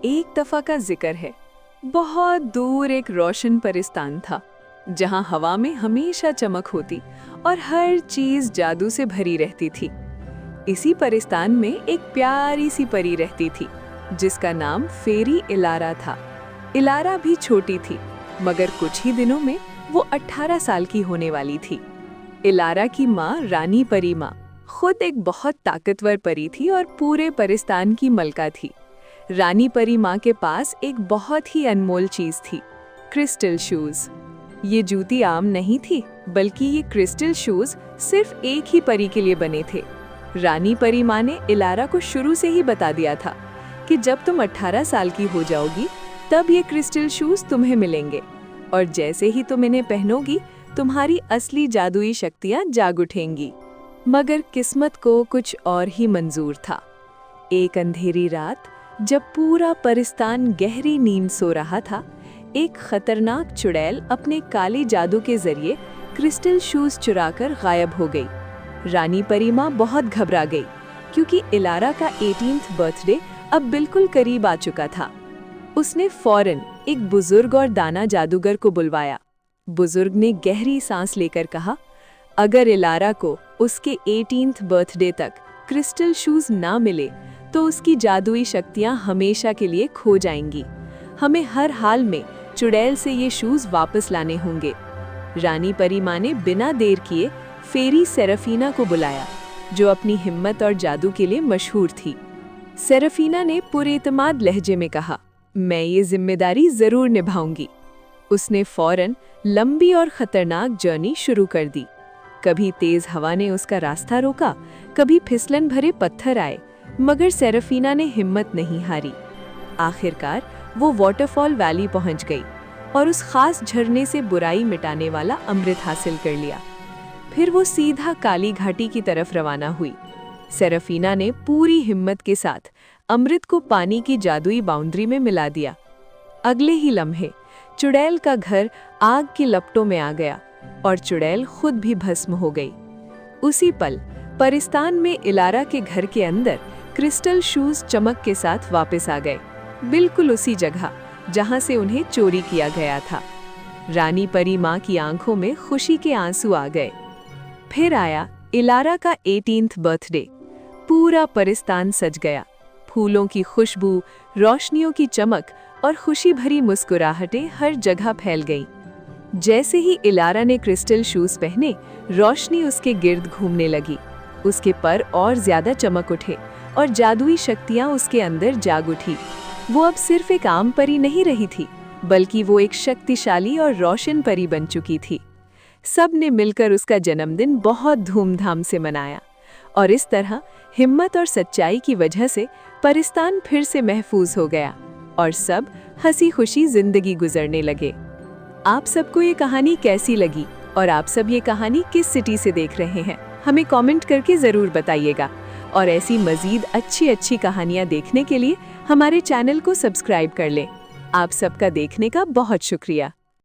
एक दफा का जिक्र है। बहुत दूर एक रोशन परिस्तान था जहां हवा में हमेशा चमक होती और हर चीज जादू से भरी रहती थी। इसी परिस्तान में एक प्यारी सी परी रहती थी जिसका नाम फेरी इलारा था। इलारा भी छोटी थी मगर कुछ ही दिनों में वो 18 साल की होने वाली थी। इलारा की माँ रानी परी माँ खुद एक बहुत ताकतवर परी थी और पूरे परिस्तान की मलका थी। रानी परी माँ के पास एक बहुत ही अनमोल चीज थी, क्रिस्टल शूज। ये जूती आम नहीं थी बल्कि ये क्रिस्टल शूज सिर्फ एक ही परी के लिए बने थे। रानी परी माँ ने इलारा को शुरू से ही बता दिया था कि जब तुम 18 साल की हो जाओगी तब ये क्रिस्टल शूज तुम्हें मिलेंगे और जैसे ही तुम इन्हें पहनोगी तुम्हारी असली जादुई शक्तियाँ जाग उठेंगी। मगर किस्मत को कुछ और ही मंजूर था। एक अंधेरी रात जब पूरा परिस्तान गहरी नींद सो रहा था, एक खतरनाक चुड़ैल अपने काले जादू के जरिए क्रिस्टल शूज चुराकर गायब हो गई। रानी परी माँ बहुत घबरा गई क्योंकि इलारा का 18th बर्थडे अब बिल्कुल करीब आ चुका था। उसने फौरन एक बुजुर्ग और दाना जादूगर को बुलवाया। बुजुर्ग ने गहरी सांस लेकर कहा, अगर इलारा को उसके 18th बर्थडे तक क्रिस्टल शूज ना मिले तो उसकी जादुई शक्तियां हमेशा के लिए खो जाएंगी। हमें हर हाल में चुड़ैल से ये शूज वापस लाने होंगे। रानी परी माँ ने बिना देर किए फेरी सेराफीना को बुलाया जो अपनी हिम्मत और जादू के लिए मशहूर थी। सेराफीना ने पुरएतमाद लहजे में कहा, मैं ये जिम्मेदारी जरूर निभाऊंगी। उसने फौरन लंबी और खतरनाक जर्नी शुरू कर दी। कभी तेज हवा ने उसका रास्ता रोका, कभी फिसलन भरे पत्थर आए, मगर सेराफीना ने हिम्मत नहीं हारी। आखिरकार वो वाटरफॉल वैली पहुंच गई और उस खास झरने से बुराई मिटाने वाला अमृत हासिल कर लिया। फिर वो सीधा काली घाटी की तरफ रवाना हुई। सेराफीना ने पूरी हिम्मत के साथ अमृत को पानी की जादुई बाउंड्री में मिला दिया। अगले ही लम्हे चुड़ैल का घर आग की लपटों में आ गया और चुड़ैल खुद भी भस्म हो गई। उसी पल परिस्तान में इलारा के घर के अंदर क्रिस्टल शूज चमक के साथ वापस आ गए, बिल्कुल उसी जगह जहां से उन्हें चोरी किया गया था। रानी परी माँ की आंखों में खुशी के आंसू आ गए। फिर आया इलारा का 18th बर्थडे। पूरा परिस्तान सज गया। फूलों की खुशबू, रोशनियों की चमक और खुशी भरी मुस्कुराहटें हर जगह फैल गईं। जैसे ही इलारा ने क्रिस्टल शूज पहने, रोशनी उसके गिर्द घूमने लगी। उसके पर और ज्यादा चमक उठे और जादुई शक्तियां उसके अंदर जाग उठी। वो अब सिर्फ एक आम परी नहीं रही थी बल्कि वो एक शक्तिशाली और रोशन परी बन चुकी थी। सब ने मिलकर उसका जन्मदिन बहुत धूमधाम से मनाया और इस तरह हिम्मत और सच्चाई की वजह से परिस्तान फिर से महफूज हो गया और सब हंसी खुशी जिंदगी गुजरने लगे। आप सबको ये कहानी कैसी लगी और आप सब ये कहानी किस सिटी से देख रहे हैं, हमें कमेंट करके ज़रूर बताइएगा। और ऐसी मज़ीद अच्छी कहानियाँ देखने के लिए हमारे चैनल को सब्सक्राइब कर लें। आप सबका देखने का बहुत शुक्रिया।